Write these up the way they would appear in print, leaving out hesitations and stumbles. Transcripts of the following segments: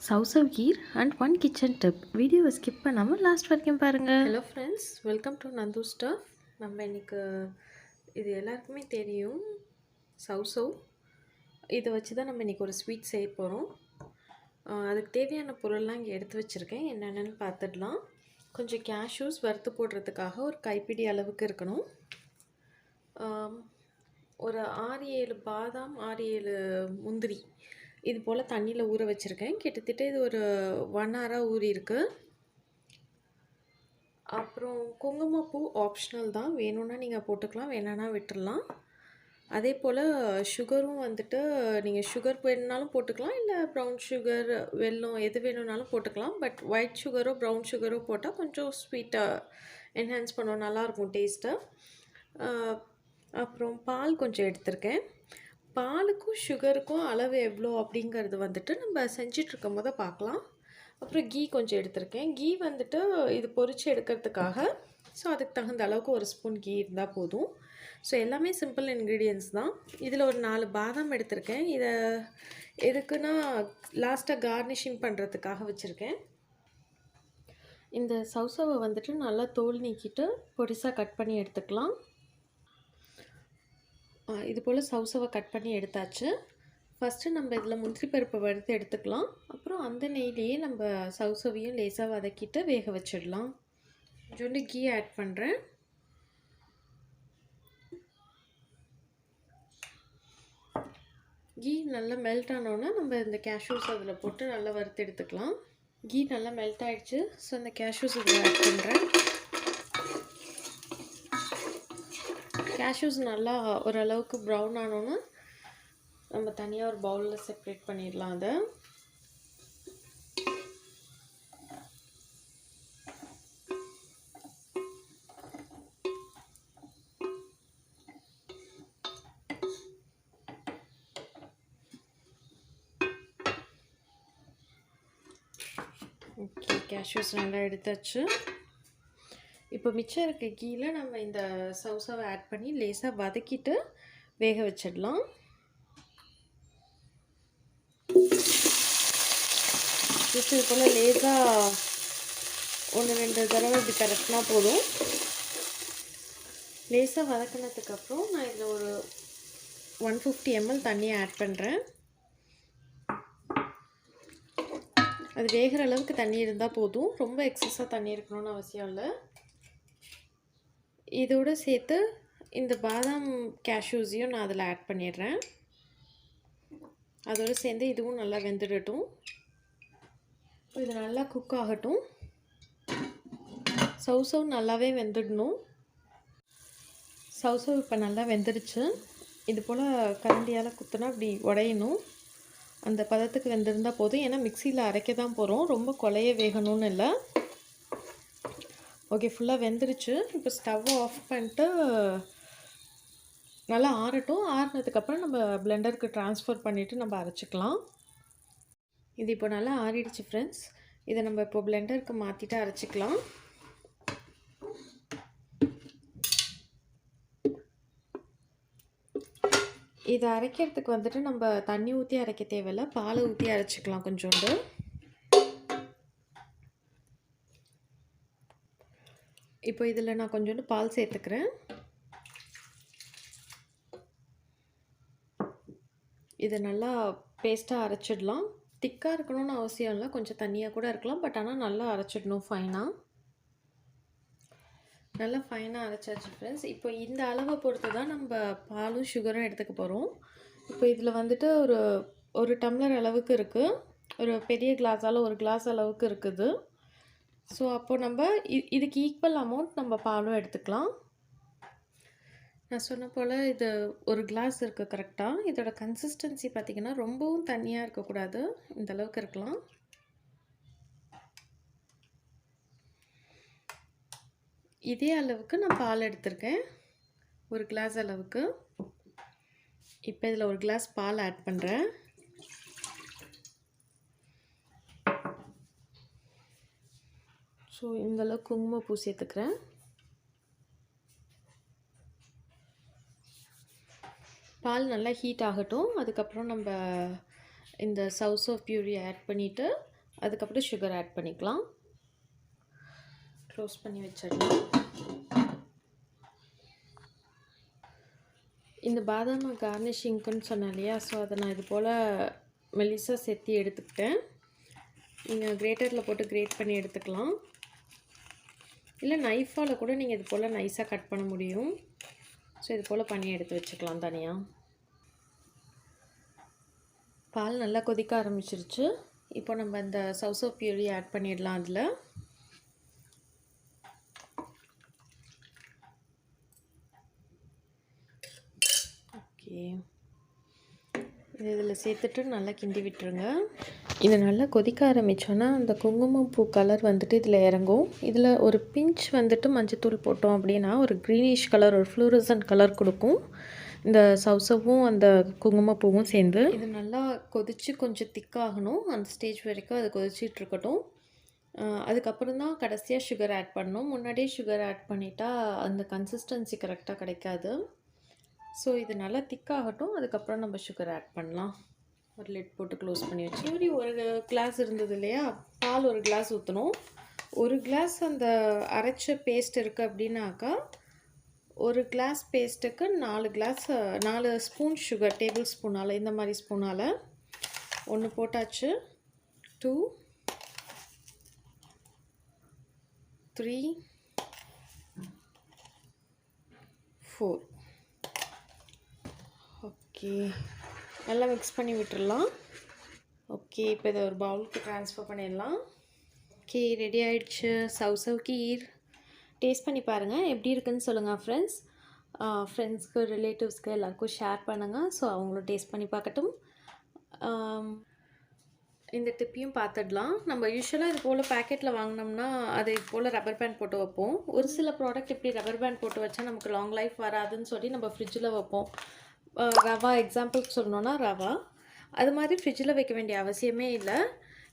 Chow Chow kheer and one kitchen tip. வீடியோவை skip பண்ணாமல் last வரைக்கும் பாருங்கள். Hello friends, welcome to Nandu stuff. நம்ம இன்றைக்கி இது எல்லாருக்குமே தெரியும் chow chow. இதை வச்சு தான் நம்ம இன்றைக்கி ஒரு ஸ்வீட் செய்ய போகிறோம். அதுக்கு தேவையான பொருள்லாம் இங்கே எடுத்து வச்சுருக்கேன். என்னென்னு பார்த்துடலாம். கொஞ்சம் கேஷ்யூஸ் வறுத்து போடுறதுக்காக ஒரு கைப்பிடி அளவுக்கு இருக்கணும். ஒரு 6-7 பாதாம், 6-7 முந்திரி இது போல் தண்ணியில் ஊற வச்சுருக்கேன். கிட்டத்தட்ட இது ஒரு 1 hour ஊறி இருக்கு. அப்புறம் குங்குமப்பூ ஆப்ஷனல் தான், வேணும்னா நீங்கள் போட்டுக்கலாம், வேணான்னா விட்டுடலாம். அதே போல் சுகரும் வந்துட்டு நீங்கள் சுகர் வேணுனாலும் போட்டுக்கலாம், இல்லை ப்ரௌன் சுகர், வெல்லம் எது வேணும்னாலும் போட்டுக்கலாம். பட் ஒயிட் சுகரோ ப்ரௌன் சுகரோ போட்டால் கொஞ்சம் ஸ்வீட்டாக என்ஹான்ஸ் பண்ணோம், நல்லாயிருக்கும் டேஸ்ட்டை. அப்புறம் பால் கொஞ்சம் எடுத்திருக்கேன். பாலுக்கும் சுகருக்கும் அளவு எவ்வளோ அப்படிங்கிறது வந்துட்டு நம்ம செஞ்சிட்ருக்கும் போது பார்க்கலாம். அப்புறம் கீ கொஞ்சம் எடுத்திருக்கேன். கீ வந்துட்டு இது பொரித்து எடுக்கிறதுக்காக, ஸோ அதுக்கு தகுந்த அளவுக்கு ஒரு ஸ்பூன் கீ இருந்தால் போதும். ஸோ எல்லாமே சிம்பிள் இன்க்ரீடியன்ட்ஸ் தான். இதில் ஒரு 4 பாதாம் எடுத்திருக்கேன். இதை எதுக்குன்னா லாஸ்ட்டாக கார்னிஷிங் பண்ணுறதுக்காக வச்சுருக்கேன். இந்த chow chowவை வந்துட்டு நல்லா தோல் நீக்கிட்டு பொடிசாக கட் பண்ணி எடுத்துக்கலாம். இது போல் chow chowவை கட் பண்ணி எடுத்தாச்சு. ஃபஸ்ட்டு நம்ம இதில் முந்திரி பருப்பை வறுத்து எடுத்துக்கலாம். அப்புறம் அந்த நெய்லேயே நம்ம chow chowவையும் லேசாக வதக்கிட்டு வேக வச்சிடலாம். கொஞ்சோண்டு கீ ஆட் பண்ணுறேன். கீ நல்லா மெல்ட் ஆனோன்னா நம்ம இந்த கேஷ்யூஸ் அதில் போட்டு நல்லா வறுத்து எடுத்துக்கலாம். கீ நல்லா மெல்ட் ஆகிடுச்சு. ஸோ இந்த கேஷ்யூஸ் இதில் ஆட் பண்ணுறேன். கேஷ்யூஸ் நல்லா ஓரளவுக்கு ப்ரௌன் ஆனோன்னா நம்ம தனியாக ஒரு பவுலில் செப்ரேட் பண்ணிடலாம். அதை ஓகே, கேஷ்யூஸ் நல்லா எடுத்தாச்சு. இப்போ மிச்சம் இருக்க கீழே நம்ம இந்த chow chowவை ஆட் பண்ணி லேசாக வதக்கிட்டு வேக வச்சிடலாம். ஜஸ்ட் இது போல் லேசாக 1-2 தடவை இப்படி கரெக்ட்னா போதும். லேசாக வதக்கினதுக்கப்புறம் நான் இதில் ஒரு 150 ml தண்ணியை ஆட் பண்ணுறேன். அது வேகிற அளவுக்கு தண்ணி இருந்தால் போதும், ரொம்ப எக்ஸஸாக தண்ணி இருக்கணும்னு அவசியம் இல்லை. இதோடு சேர்த்து இந்த பாதாம் கேஷ்யூஸையும் நான் அதில் ஆட் பண்ணிடுறேன். அதோடு சேர்ந்து இதுவும் நல்லா வெந்துடட்டும். இது நல்லா குக் ஆகட்டும். chow chow நல்லாவே வெந்துடணும். chow chow இப்போ நல்லா வெந்துடுச்சு. இது போல் கரண்டியால் குத்துனா அப்படி உடையணும். அந்த பதத்துக்கு வெந்திருந்தால் போதும். ஏன்னா மிக்சியில் அரைக்க தான் போகிறோம், ரொம்ப கொலைய வேகணும்னு இல்லை. ஓகே, ஃபுல்லாக வெந்துருச்சு. இப்போ ஸ்டவ்வை ஆஃப் பண்ணிட்டு நல்லா ஆறட்டும். ஆறினதுக்கப்புறம் நம்ம பிளெண்டருக்கு ட்ரான்ஸ்ஃபர் பண்ணிவிட்டு நம்ம அரைச்சிக்கலாம். இது இப்போ நல்லா ஆறிடுச்சு ஃப்ரெண்ட்ஸ். இதை நம்ம இப்போ பிளெண்டருக்கு மாற்றிட்டு அரைச்சிக்கலாம். இதை அரைக்கிறதுக்கு வந்துட்டு நம்ம தண்ணி ஊற்றி அரைக்க தேவையில்லை, பாலை ஊற்றி அரைச்சிக்கலாம் கொஞ்சோண்டு. இப்போ இதில் நான் கொஞ்சோண்டு பால் சேர்த்துக்கிறேன். இதை நல்லா பேஸ்ட்டாக அரைச்சிடலாம். திக்காக இருக்கணும்னு அவசியம் இல்லை, கொஞ்சம் தண்ணியாக கூட இருக்கலாம். பட் ஆனால் நல்லா அரைச்சிடணும் ஃபைனாக. நல்லா ஃபைனாக அரைச்சாச்சு ஃப்ரெண்ட்ஸ். இப்போ இந்த அளவை பொறுத்து தான் நம்ம பாலும் சுகரும் எடுத்துக்க போகிறோம். இப்போ இதில் வந்துட்டு ஒரு டம்ளர் அளவுக்கு இருக்குது. ஒரு பெரிய கிளாஸால் 1 கிளாஸ் அளவுக்கு இருக்குது. ஸோ அப்போது நம்ம இதுக்கு ஈக்குவல் அமௌண்ட் நம்ம பாலும் எடுத்துக்கலாம். நான் சொன்ன போல் இது 1 கிளாஸ் இருக்குது கரெக்டாக. இதோட கன்சிஸ்டன்சி பார்த்திங்கன்னா ரொம்பவும் தண்ணியாக இருக்கக்கூடாது, இந்த அளவுக்கு இருக்கலாம். இதே அளவுக்கு நான் பால் எடுத்திருக்கேன், 1 கிளாஸ் அளவுக்கு. இப்போ இதில் 1 கிளாஸ் பால் ஆட் பண்ணுறேன். ஸோ இந்தளவுக்கு குங்குமப்பூ சேர்த்துக்கிறேன். பால் நல்லா ஹீட் ஆகட்டும். அதுக்கப்புறம் நம்ம இந்த chow chow பியூரி ஆட் பண்ணிவிட்டு அதுக்கப்புறம் சுகர் ஆட் பண்ணிக்கலாம். க்ளோஸ் பண்ணி வச்சிடலாம். இந்த பாதாம் கார்னிஷிங்க்குன்னு சொன்னேன் இல்லையா, ஸோ அதை நான் இது போல் மெலிசாக சேர்த்து எடுத்துக்கிட்டேன். நீங்கள் கிரேட்டரில் போட்டு கிரேட் பண்ணி எடுத்துக்கலாம், இல்லை நைஃபால் கூட நீங்கள் இது போல் நைஸாக கட் பண்ண முடியும். ஸோ இது போல் பண்ணி எடுத்து வச்சுக்கலாம் தனியாக. பால் நல்லா கொதிக்க ஆரம்பிச்சிருச்சு. இப்போ நம்ம இந்த சௌசௌ பியூரி ஆட் பண்ணிடலாம். அதில் ஓகே, இதில் சேர்த்துட்டு நல்லா கிண்டி விட்டுருங்க. இது நல்லா கொதிக்க ஆரம்பித்தோன்னா அந்த குங்குமப்பூ கலர் வந்துட்டு இதில் இறங்கும். இதில் ஒரு பிஞ்ச் வந்துட்டு மஞ்சத்தூள் போட்டோம் அப்படின்னா ஒரு க்ரீனிஷ் கலர், ஒரு ஃப்ளூரசன்ட் கலர் கொடுக்கும். இந்த சௌசவும் அந்த குங்குமப்பூவும் சேர்ந்து இது நல்லா கொதித்து கொஞ்சம் திக்காகணும். அந்த ஸ்டேஜ் வரைக்கும் அது கொதிச்சிட்ருக்கட்டும். அதுக்கப்புறம் தான் கடைசியாக சுகர் ஆட் பண்ணணும். முன்னாடியே சுகர் ஆட் பண்ணிட்டா அந்த கன்சிஸ்டன்சி கரெக்டாக கிடைக்காது. ஸோ இது நல்லா திக்காகட்டும், அதுக்கப்புறம் நம்ம சுகர் ஆட் பண்ணலாம். ஒரு லிட் போட்டு க்ளோஸ் பண்ணி வச்சு இப்படி ஒரு கிளாஸ் இருந்தது இல்லையா, பால் ஒரு கிளாஸ் ஊற்றணும். ஒரு கிளாஸ் அந்த அரைச்ச பேஸ்ட் இருக்குது அப்படின்னாக்கா ஒரு கிளாஸ் பேஸ்ட்டுக்கு 4 ஸ்பூன் சுகர், டேபிள் ஸ்பூனால், இந்த மாதிரி ஸ்பூனால் 1 போட்டாச்சு. 2 3 4. ஓகே, நல்லா மிக்ஸ் பண்ணி விட்டுடலாம். ஓகே, இப்போ இதை ஒரு பவுலுக்கு ட்ரான்ஸ்ஃபர் பண்ணிடலாம். ஓகே, ரெடி ஆகிடுச்சு சௌசௌ கீர். டேஸ்ட் பண்ணி பாருங்கள், எப்படி இருக்குன்னு சொல்லுங்கள் ஃப்ரெண்ட்ஸ். ஃப்ரெண்ட்ஸ்க்கு, ரிலேட்டிவ்ஸ்க்கு எல்லாருக்கும் ஷேர் பண்ணுங்கள். ஸோ அவங்களும் டேஸ்ட் பண்ணி பார்க்கட்டும். இந்த டிப்பையும் பார்த்துடலாம். நம்ம யூஸ்வலாக இது போல் பேக்கெட்டில் வாங்கினோம்னா அது இது போல் ரப்பர் பேண்ட் போட்டு வைப்போம். ஒரு சில ப்ராடக்ட் இப்படி ரப்பர் பேண்ட் போட்டு வச்சா நமக்கு லாங் லைஃப் வராதுன்னு சொல்லி நம்ம ஃப்ரிட்ஜில் வைப்போம். ரவா எக்ஸாம்பிளுக்கு சொல்லணுன்னா ரவா, அது மாதிரி ஃப்ரிட்ஜில் வைக்க வேண்டிய அவசியமே இல்லை.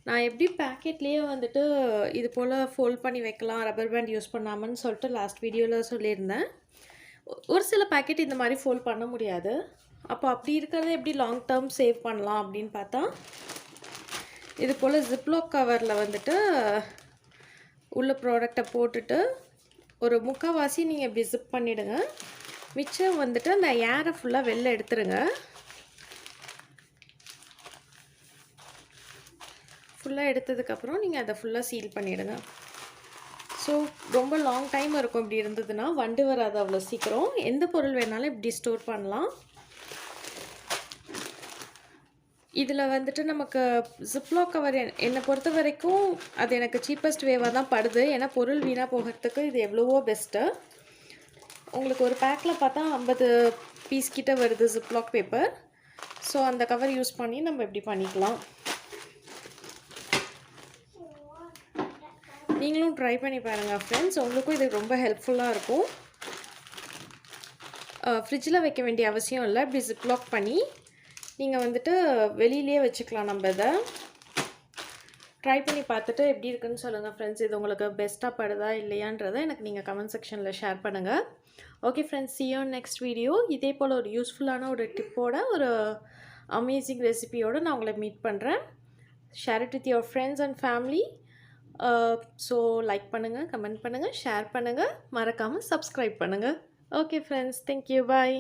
நான் எப்படி பேக்கெட்லேயே வந்துட்டு இது போல் ஃபோல்ட் பண்ணி வைக்கலாம் ரப்பர் பேண்ட் யூஸ் பண்ணாமன்னு சொல்லிட்டு லாஸ்ட் வீடியோவில் சொல்லியிருந்தேன். ஒரு சில பேக்கெட் இந்த மாதிரி ஃபோல்ட் பண்ண முடியாது. அப்போ அப்படி இருக்கிறத எப்படி லாங் டேர்ம் சேவ் பண்ணலாம் அப்படின்னு பார்த்தா, இது போல் ஜிப்லாக் கவரில் வந்துட்டு உள்ள ப்ராடக்டை போட்டுட்டு ஒரு முக்கால்வாசி நீங்கள் இப்படி ஜிப் பண்ணிவிடுங்க. மிச்சம் வந்துட்டு அந்த ஏரை ஃபுல்லாக வெளில எடுத்துருங்க. ஃபுல்லாக எடுத்ததுக்கப்புறம் நீங்கள் அதை ஃபுல்லாக சீல் பண்ணிவிடுங்க. ஸோ ரொம்ப லாங் டைம் இருக்கும் இப்படி இருந்ததுன்னா, வண்டு வராது அவ்வளோ சீக்கிரம். எந்த பொருள் வேணாலும் இப்படி ஸ்டோர் பண்ணலாம். இதில் வந்துட்டு நமக்கு ஜிப்லாக் கவர் என்னை பொறுத்த வரைக்கும் அது எனக்கு சீப்பஸ்ட் வேவாக தான் படுது. ஏன்னா பொருள் வீணாக போகிறதுக்கு இது எவ்வளவோ பெஸ்ட்டு. உங்களுக்கு ஒரு பேக்கில் பார்த்தா 50 பீஸ் கிட்ட வருது ஜிப்லாக் பேப்பர். ஸோ அந்த கவர் யூஸ் பண்ணி நம்ம இப்படி பண்ணிக்கலாம். நீங்களும் ட்ரை பண்ணி பாருங்கள் ஃப்ரெண்ட்ஸ், உங்களுக்கும் இது ரொம்ப ஹெல்ப்ஃபுல்லாக இருக்கும். ஃப்ரிட்ஜில் வைக்க வேண்டிய அவசியம் இல்லை. இப்படி ஜிப்லாக் பண்ணி நீங்கள் வந்துட்டு வெளியிலே வச்சுக்கலாம். நம்ம இதை ட்ரை பண்ணி பார்த்துட்டு எப்படி இருக்குன்னு சொல்லுங்கள் ஃப்ரெண்ட்ஸ். இது உங்களுக்கு பெஸ்ட்டாக படுதா இல்லையான்றதை எனக்கு நீங்கள் கமெண்ட் செக்ஷனில் ஷேர் பண்ணுங்கள். Okay friends, see you on next video. இதே போல் ஒரு யூஸ்ஃபுல்லான ஒரு டிப்போட, ஒரு அமேசிங் ரெசிபியோடு நான் உங்களை மீட் பண்ணுறேன். Share it with your friends and family. So like பண்ணுங்கள், கமெண்ட் பண்ணுங்கள், ஷேர் பண்ணுங்கள், மறக்காமல் சப்ஸ்கிரைப் பண்ணுங்கள். ஓகே ஃப்ரெண்ட்ஸ், தேங்க்யூ, பாய்.